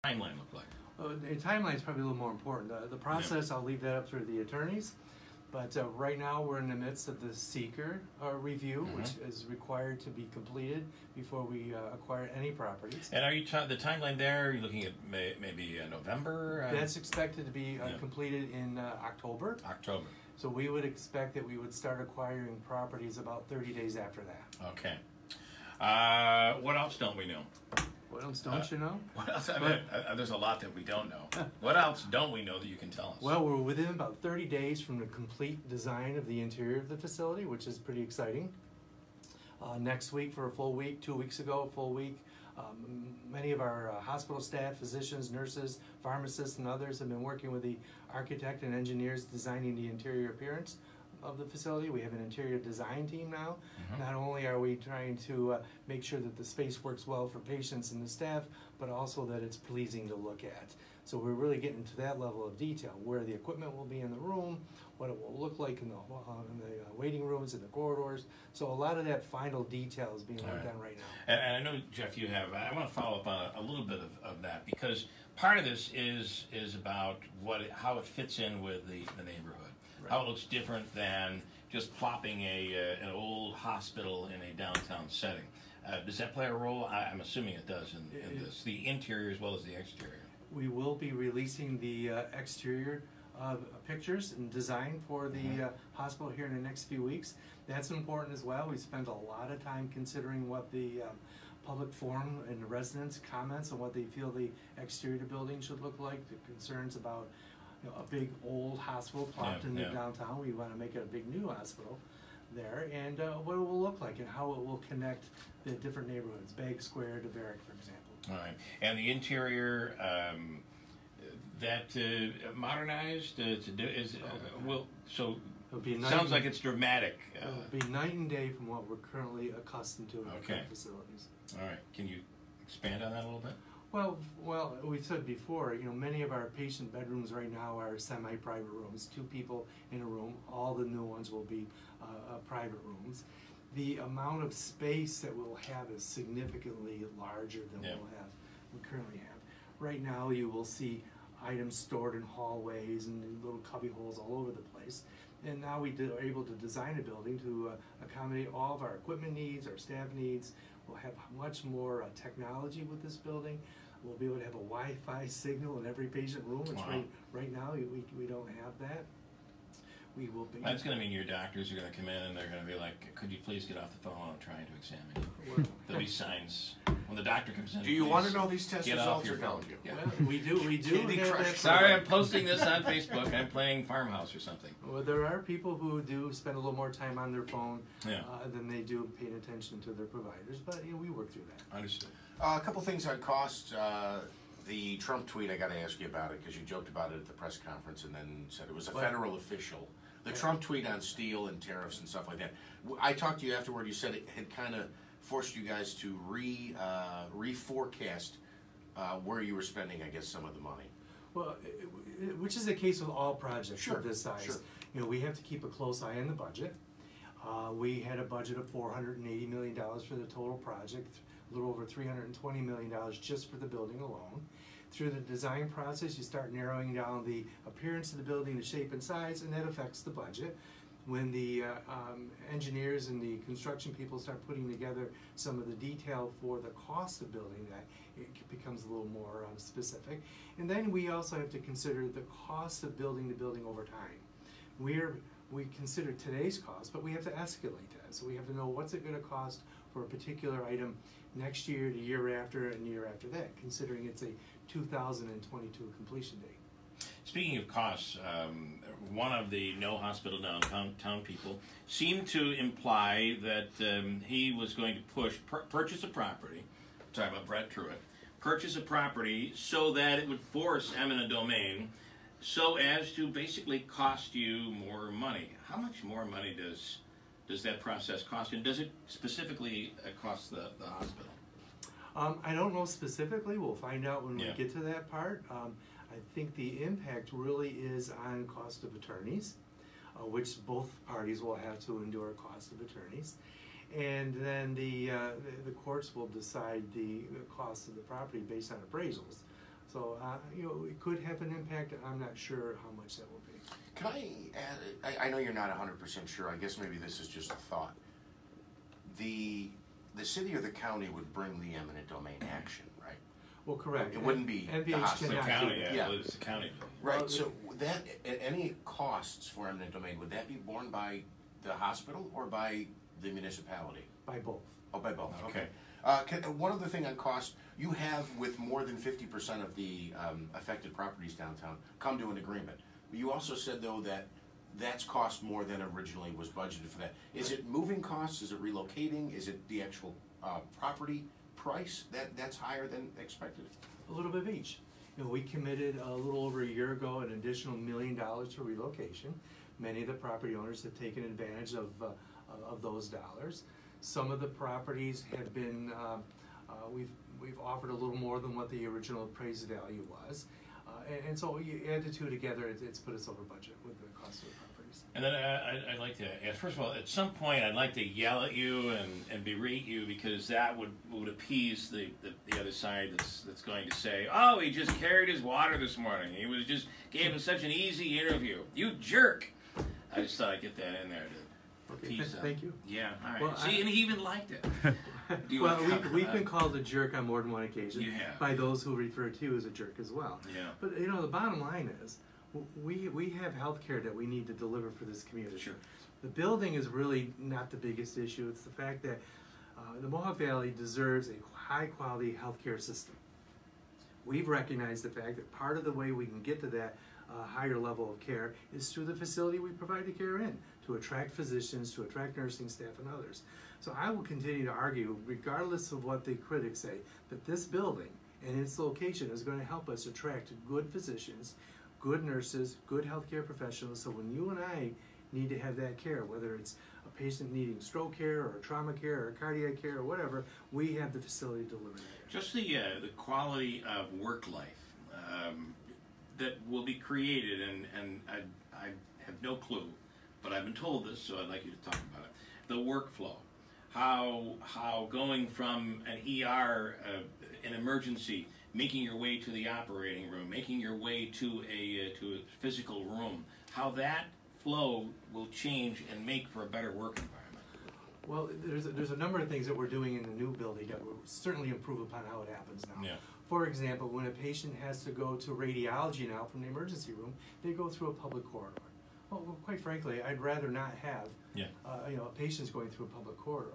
timeline look like? The timeline is probably a little more important. The process, I'll leave that up to the attorneys. But right now we're in the midst of the seeker review, which is required to be completed before we acquire any properties. And are you the timeline there? Are you looking at maybe November? That's expected to be completed in October. October. So we would expect that we would start acquiring properties about 30 days after that. Okay. What else don't we know? What else don't you know? What else? I mean, there's a lot that we don't know. What else don't we know that you can tell us? Well, we're within about 30 days from the complete design of the interior of the facility, which is pretty exciting. Next week for a full week, 2 weeks ago, a full week. Many of our hospital staff, physicians, nurses, pharmacists, and others have been working with the architect and engineers designing the interior appearance of the facility. We have an interior design team now. Not only are we trying to make sure that the space works well for patients and the staff, but also that it's pleasing to look at. So we're really getting to that level of detail, where the equipment will be in the room, what it will look like in the waiting rooms, in the corridors. So a lot of that final detail is being worked on right now. And I know, Jeff, you have, I want to follow up on a little bit of that, because part of this is about how it fits in with the neighborhood. Right. How it looks different than just plopping an old hospital in a downtown setting. Does that play a role? I'm assuming it does in this, the interior as well as the exterior. We will be releasing the exterior pictures and design for the hospital here in the next few weeks. That's important as well. We spent a lot of time considering what the public forum and the residents' comments on what they feel the exterior of the building should look like, the concerns about a big old hospital plopped in the downtown. We want to make it a big new hospital there, and what it will look like and how it will connect the different neighborhoods, Bagg Square to Barrack, for example. All right, and the interior, that modernized to do is so. Sounds like it's dramatic. It'll be night and day from what we're currently accustomed to in our current facilities. All right, can you expand on that a little bit? Well, we said before, many of our patient bedrooms right now are semi-private rooms, 2 people in a room. All the new ones will be private rooms. The amount of space that we'll have is significantly larger than we currently have. Right now, you will see items stored in hallways and in little cubby holes all over the place. And now we are able to design a building to accommodate all of our equipment needs, our staff needs. We'll have much more technology with this building. We'll be able to have a Wi-Fi signal in every patient room, which right now we don't have that. We will be. That's going to mean your doctors are going to come in and they're going to be like, "Could you please get off the phone? I'm trying to examine you." There'll be signs when the doctor comes in. Do you want to know these test results or don't you? Yeah. Well, we do. Sorry, I'm posting this on Facebook. I'm playing Farmhouse or something. Well, there are people who do spend a little more time on their phone than they do paying attention to their providers, but we work through that. Understood. A couple things on cost. The Trump tweet, I got to ask you about it because you joked about it at the press conference and then said it was a federal official. The Trump tweet on steel and tariffs and stuff like that. I talked to you afterward. You said it had kind of forced you guys to reforecast where you were spending, I guess, some of the money. Well, which is the case with all projects of this size. We have to keep a close eye on the budget. We had a budget of $480 million for the total project, a little over $320 million just for the building alone. Through the design process, you start narrowing down the appearance of the building, the shape and size, and that affects the budget. When the engineers and the construction people start putting together some of the detail for the cost of building that, it becomes a little more specific. And then we also have to consider the cost of building the building over time. We consider today's cost, but we have to escalate that. So we have to know what's it going to cost for a particular item next year, the year after, and the year after that, considering it's a 2022 completion date. Speaking of costs, one of the No Hospital Downtown people seemed to imply that he was going to purchase a property, talking about Brett Truitt, purchase a property so that it would force eminent domain so as to basically cost you more money. How much more money does that process cost, and does it specifically cost the hospital? I don't know specifically. We'll find out when we get to that part. I think the impact really is on cost of attorneys, which both parties will have to endure cost of attorneys. And then the courts will decide the cost of the property based on appraisals. So, it could have an impact. I'm not sure how much that will be. Can I add, I know you're not 100% sure, I guess maybe this is just a thought. The city or the county would bring the eminent domain action, right? Well, correct. It wouldn't be the MVH hospital. The cannot do county, it. yeah, it's the county. Right, Well, so would that, any costs for eminent domain, would that be borne by the hospital or by the municipality? By both. Oh, by both, okay. One other thing on cost, you have with more than 50% of the affected properties downtown come to an agreement. You also said though that that's cost more than originally was budgeted for that. Is it moving costs, is it relocating, is it the actual property price that's higher than expected? A little bit of each. We committed a little over a year ago an additional $1 million for relocation. Many of the property owners have taken advantage of those dollars. Some of the properties have been, we've offered a little more than what the original appraised value was. And so you add the two together, it's put us over budget with the cost of the properties. And then I'd like to ask, first of all, at some point I'd like to yell at you and berate you, because that would appease the other side that's going to say, oh, he just carried his water this morning. He was just gave him such an easy interview. You jerk. I just thought I'd get that in there to appease them. Thank you. Yeah, all right. Well, see, and he even liked it. Well, we've been called a jerk on more than one occasion. You have. By those who refer to you as a jerk as well. Yeah. But the bottom line is, we have health care that we need to deliver for this community. Sure. The building is really not the biggest issue. It's the fact that the Mohawk Valley deserves a high-quality health care system. We've recognized the fact that part of the way we can get to that higher level of care is through the facility we provide the care in, to attract physicians, to attract nursing staff and others. So I will continue to argue, regardless of what the critics say, that this building and its location is going to help us attract good physicians, good nurses, good healthcare professionals. So when you and I need to have that care, whether it's a patient needing stroke care or trauma care or cardiac care or whatever, we have the facility to deliver that. Just the quality of work life that will be created, and I have no clue, but I've been told this, so I'd like you to talk about it. The workflow, how going from an ER, an emergency, making your way to the operating room, making your way to a physical room, how that flow will change and make for a better work environment. Well, there's a number of things that we're doing in the new building that will certainly improve upon how it happens now. Yeah. For example, when a patient has to go to radiology now from the emergency room, they go through a public corridor. Well, quite frankly, I'd rather not have patients going through a public corridor.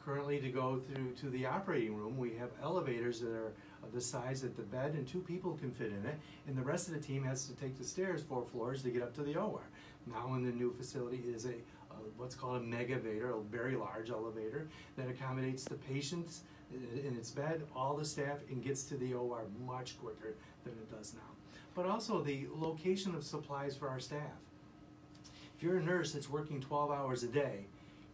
Currently, to go through to the operating room, we have elevators that are the size that the bed and 2 people can fit in it, and the rest of the team has to take the stairs 4 floors to get up to the OR. Now in the new facility is what's called a megavator, a very large elevator that accommodates the patients in its bed, all the staff, and gets to the OR much quicker than it does now. But also the location of supplies for our staff. If you're a nurse that's working 12 hours a day,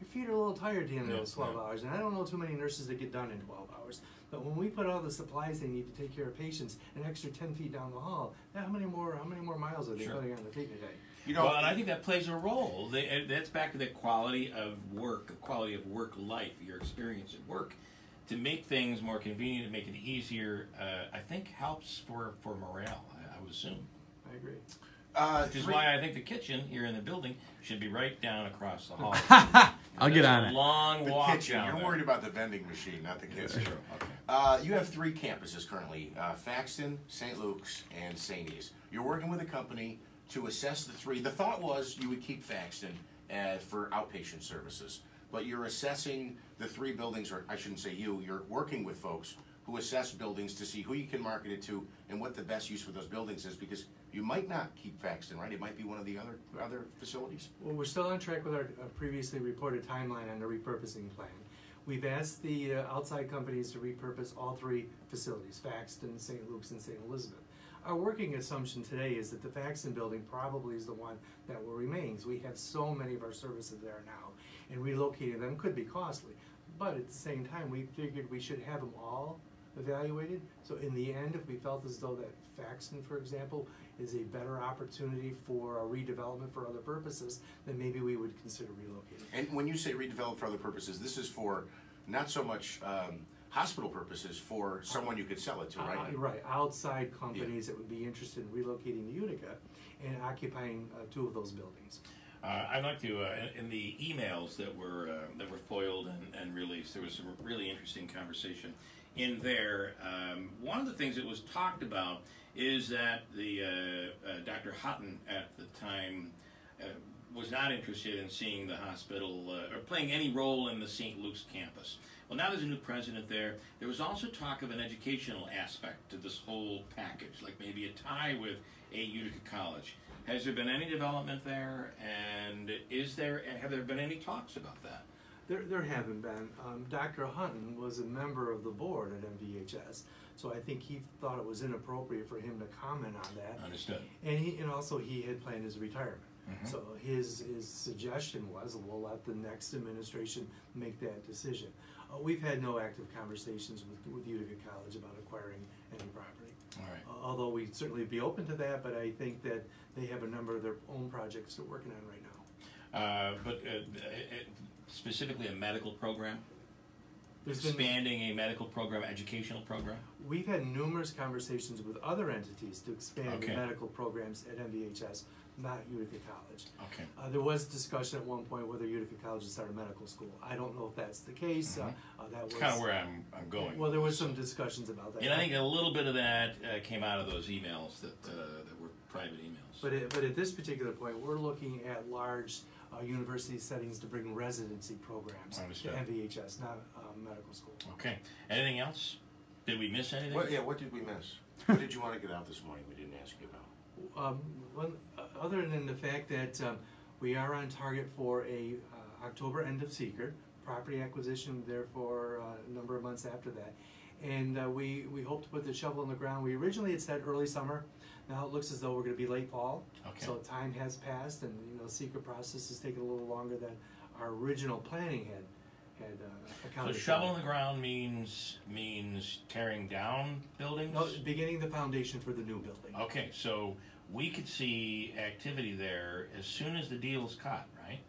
your feet are a little tired at the end of those 12 hours, and I don't know too many nurses that get done in 12 hours. But when we put all the supplies they need to take care of patients an extra 10 feet down the hall, how many more miles are they putting on the feet a day? Well, and I think that plays a role. That's back to the quality of work, life, your experience at work. To make things more convenient, to make it easier, I think helps for morale, I would assume. I agree. Which is why I think the kitchen here in the building should be right down across the hall. I'll get on it. Long walk kitchen. down You're there. worried about the vending machine, not the kitchen. True. Okay. You have 3 campuses currently, Faxton, St. Luke's, and St. E's. You're working with a company to assess the 3. The thought was you would keep Faxton for outpatient services, but you're assessing the 3 buildings, or I shouldn't say you're working with folks who assess buildings to see who you can market it to and what the best use for those buildings is, because you might not keep Faxton, right? It might be one of the other facilities. Well, we're still on track with our previously reported timeline on the repurposing plan. We've asked the outside companies to repurpose all 3 facilities, Faxton, St. Luke's, and St. Elizabeth. Our working assumption today is that the Faxton building probably is the one that will remain. We have so many of our services there now, and relocating them could be costly. But at the same time, we figured we should have them all evaluated. So in the end, if we felt as though that Faxton, for example, is a better opportunity for a redevelopment for other purposes, then maybe we would consider relocating. And when you say redevelop for other purposes, this is for not so much hospital purposes for someone you could sell it to, right? Right, outside companies that would be interested in relocating to Utica and occupying 2 of those buildings. I'd like to, in the emails that were foiled and released, there was some really interesting conversation in there. One of the things that was talked about is that the Dr. Hutton at the time was not interested in seeing the hospital or playing any role in the St. Luke's campus. Well, now there's a new president there. There was also talk of an educational aspect to this whole package, like maybe a tie with a Utica college. Has there been any development there, and have there been any talks about that? There haven't been. Dr. Hutton was a member of the board at MVHS, so I think he thought it was inappropriate for him to comment on that. Understood. And also he had planned his retirement. Mm-hmm. So his suggestion was, we'll let the next administration make that decision. We've had no active conversations with Utica College about acquiring any property. All right. Although we'd certainly be open to that, but I think that they have a number of their own projects they're working on right now. But specifically a medical program? There's Expanding a medical program, educational program? We've had numerous conversations with other entities to expand Okay. the medical programs at MVHS, not Utica College. Okay. There was discussion at one point whether Utica College would start a medical school. I don't know if that's the case. Mm-hmm. That was That's kind of where I'm going. Well, there was some discussions about that. And I think a little bit of that came out of those emails that were private emails. But at this particular point, we're looking at large university settings to bring residency programs to MVHS, not medical school. Okay. Anything else? Did we miss anything? What did we miss? What did you want to get out this morning we didn't ask you about? Other than the fact that we are on target for a October end of seeker, property acquisition there for a number of months after that. And we hope to put the shovel in the ground. We originally had said early summer. Now it looks as though we're going to be late fall. Okay. So time has passed, and the seeker process has taken a little longer than our original planning had accounted So for. shovel in the ground means tearing down buildings? No, beginning the foundation for the new building. Okay, so we could see activity there as soon as the deal's cut, right?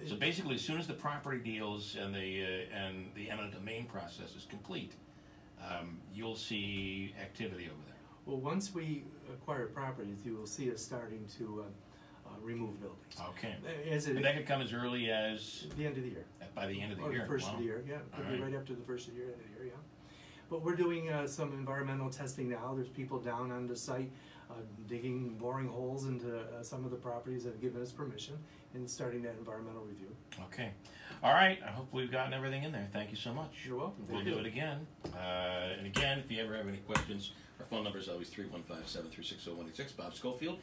So basically, as soon as the property deals and the eminent domain process is complete, you'll see activity over there. Well, once we acquire properties, you will see us starting to remove buildings. Okay. And that could come as early as the end of the year. By the end of the Or year. the first Wow. of the year, yeah. Could be right. right after the first of the year, end of the year, yeah. But we're doing some environmental testing now. There's people down on the site digging, boring holes into some of the properties that have given us permission and starting that environmental review. Okay. All right. I hope we've gotten everything in there. Thank you so much. You're welcome. We'll Thank do you. it again. And again, if you ever have any questions, our phone number is always 315-736-0186. Bob Scholefield.